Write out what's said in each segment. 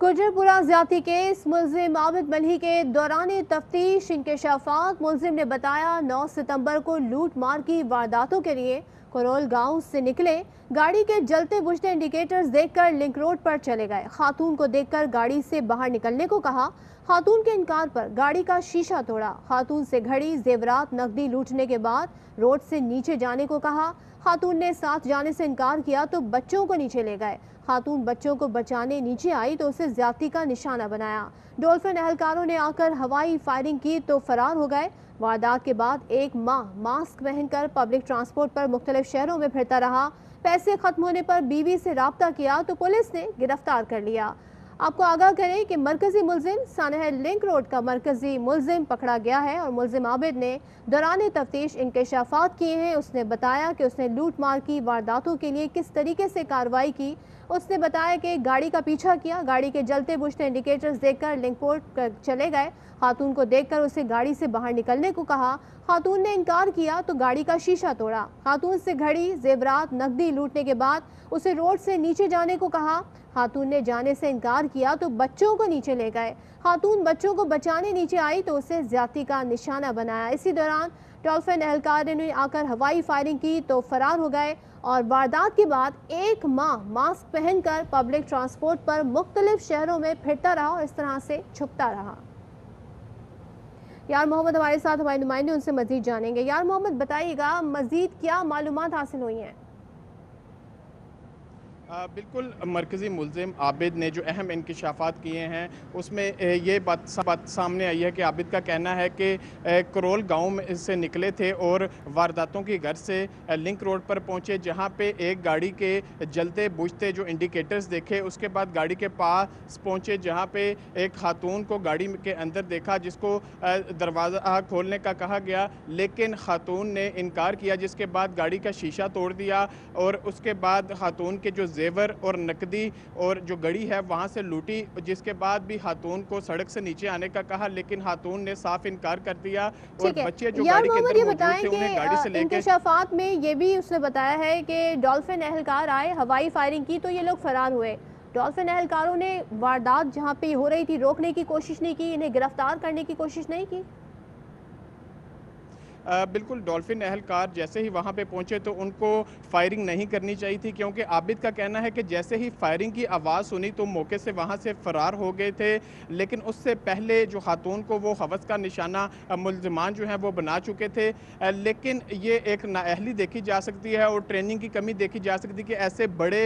गुजरपुरा ज्यादती केस मुलजिम आबिद मल्ही के दौरान तफ्तीश इंकशाफात। मुलजिम ने बताया 9 सितंबर को लूट मार की वारदातों के लिए करोल गांव से निकले। गाड़ी के जलते बुझते इंडिकेटर्स देखकर लिंक रोड पर चले गए। खातून को देखकर गाड़ी से बाहर निकलने को कहा। खातून के इनकार पर गाड़ी का शीशा तोड़ा। खातून से घड़ी, जेवरात, नकदी लूटने के बाद रोड से नीचे जाने को कहा। खातून ने साथ जाने से इनकार किया तो बच्चों को नीचे ले गए। खातून बच्चों को बचाने नीचे आई तो उसे ज्यादती का निशाना बनाया। डॉल्फिन एहलकारों ने आकर हवाई फायरिंग की तो फरार हो गए। वारदात के बाद एक माह मास्क पहनकर पब्लिक ट्रांसपोर्ट पर मुख्तलिफ शहरों में फिरता रहा। पैसे खत्म होने पर बीवी से राब्ता किया तो पुलिस ने गिरफ्तार कर लिया। आपको आगाह करें कि मरकजी मुलजिम सानहर लिंक रोड का मरकजी मुलजिम पकड़ा गया है और मुलजिम आबिद ने दौरान तफ्तीश इंकशाफात किए हैं। उसने बताया कि उसने लूट मार की वारदातों के लिए किस तरीके से कार्रवाई की। उसने बताया कि गाड़ी का पीछा किया, गाड़ी के जलते बुझते इंडिकेटर्स देखकर लिंक रोड चले गए। खातून को देखकर उसे गाड़ी से बाहर निकलने को कहा। खातून ने इनकार किया तो गाड़ी का शीशा तोड़ा। खातून से घड़ी, जेवरात, नकदी लूटने के बाद उसे रोड से नीचे जाने को कहा। खातून ने जाने से इनकार किया तो बच्चों को नीचे ले गए। खातून बच्चों को बचाने नीचे आई तो उसे ज्यादती का निशाना बनाया। इसी दौरान डॉल्फिन एहलकार ने आकर हवाई फायरिंग की तो फरार हो गए और वारदात के बाद एक माह मास्क पहनकर पब्लिक ट्रांसपोर्ट पर मुख्तलिफ शहरों में फिरता रहा और इस तरह से छुपता रहा। यार मोहम्मद हमारे साथ हमारे नुमाइंदे, उनसे मजीद जानेंगे। यार मोहम्मद, बताइएगा मजीद क्या मालूमात हासिल हुई हैं? बिल्कुल, मरकज़ी मुलजिम आबिद ने जो अहम इंकशाफात किए हैं उसमें ये बात सामने आई है कि आबिद का कहना है कि करोल गांव में से निकले थे और वारदातों की घर से लिंक रोड पर पहुंचे, जहां पे एक गाड़ी के जलते बुझते जो इंडिकेटर्स देखे। उसके बाद गाड़ी के पास पहुंचे जहां पे एक खातून को गाड़ी के अंदर देखा, जिसको दरवाज़ा खोलने का कहा गया, लेकिन खातून ने इनकार किया, जिसके बाद गाड़ी का शीशा तोड़ दिया और उसके बाद खातून के जो जेवर और नकदी और जो घड़ी है वहां से लूटी, जिसके बाद भी खातून को सड़क से नीचे आने का कहा, लेकिन खातून ने साफ इनकार कर दिया और बच्चे जो गाड़ी के अंदर मौजूद थे उन्हें गाड़ी से लेकर। इंकशाफात में ये भी उसने बताया है कि डॉल्फिन एहलकार आए, हवाई फायरिंग की तो ये लोग फरार हुए। डॉल्फिन एहलकारों ने वारदात जहां पे हो रही थी रोकने की कोशिश नहीं की, इन्हें गिरफ्तार करने की कोशिश नहीं की। बिल्कुल, डॉल्फिन एहलकार जैसे ही वहाँ पे पहुँचे तो उनको फायरिंग नहीं करनी चाहिए थी, क्योंकि आबिद का कहना है कि जैसे ही फायरिंग की आवाज़ सुनी तो मौके से वहाँ से फ़रार हो गए थे। लेकिन उससे पहले जो खातून को वो हवस का निशाना मुलजमान जो हैं वो बना चुके थे। लेकिन ये एक नाअहली देखी जा सकती है और ट्रेनिंग की कमी देखी जा सकती है कि ऐसे बड़े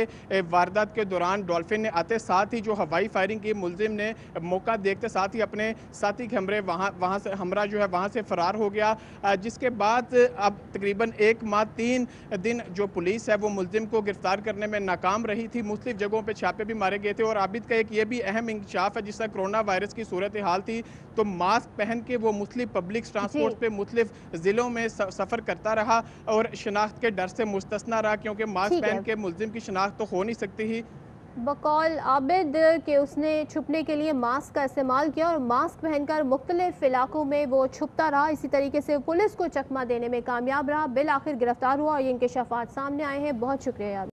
वारदात के दौरान डॉल्फिन ने आते साथ ही जो हवाई फायरिंग की, मुलजिम ने मौका देखते साथ ही अपने साथी हमरे वहाँ से हमरा जो है वहाँ से फ़रार हो गया, जिसके बाद अब तकरीबन एक माह 3 दिन जो पुलिस है वो मुलजिम को गिरफ्तार करने में नाकाम रही थी। मुख्तलिफ जगहों पे छापे भी मारे गए थे और आबिद का एक ये भी अहम इंकशाफ है, जिस तरह कोरोना वायरस की सूरत हाल थी तो मास्क पहन के वो मुख्तलिफ पब्लिक ट्रांसपोर्ट पे मुख्तलिफ ज़िलों में सफ़र करता रहा और शनाख्त के डर से मुस्तस्ना रहा, क्योंकि मास्क पहन के मुलजिम की शनाख्त तो हो नहीं सकती ही। बकौल आबिद के उसने छुपने के लिए मास्क का इस्तेमाल किया और मास्क पहनकर मुख्तलिफ इलाकों में वो छुपता रहा। इसी तरीके से पुलिस को चकमा देने में कामयाब रहा, बिल आखिर गिरफ्तार हुआ और ये इंकशाफात सामने आए हैं। बहुत शुक्रिया।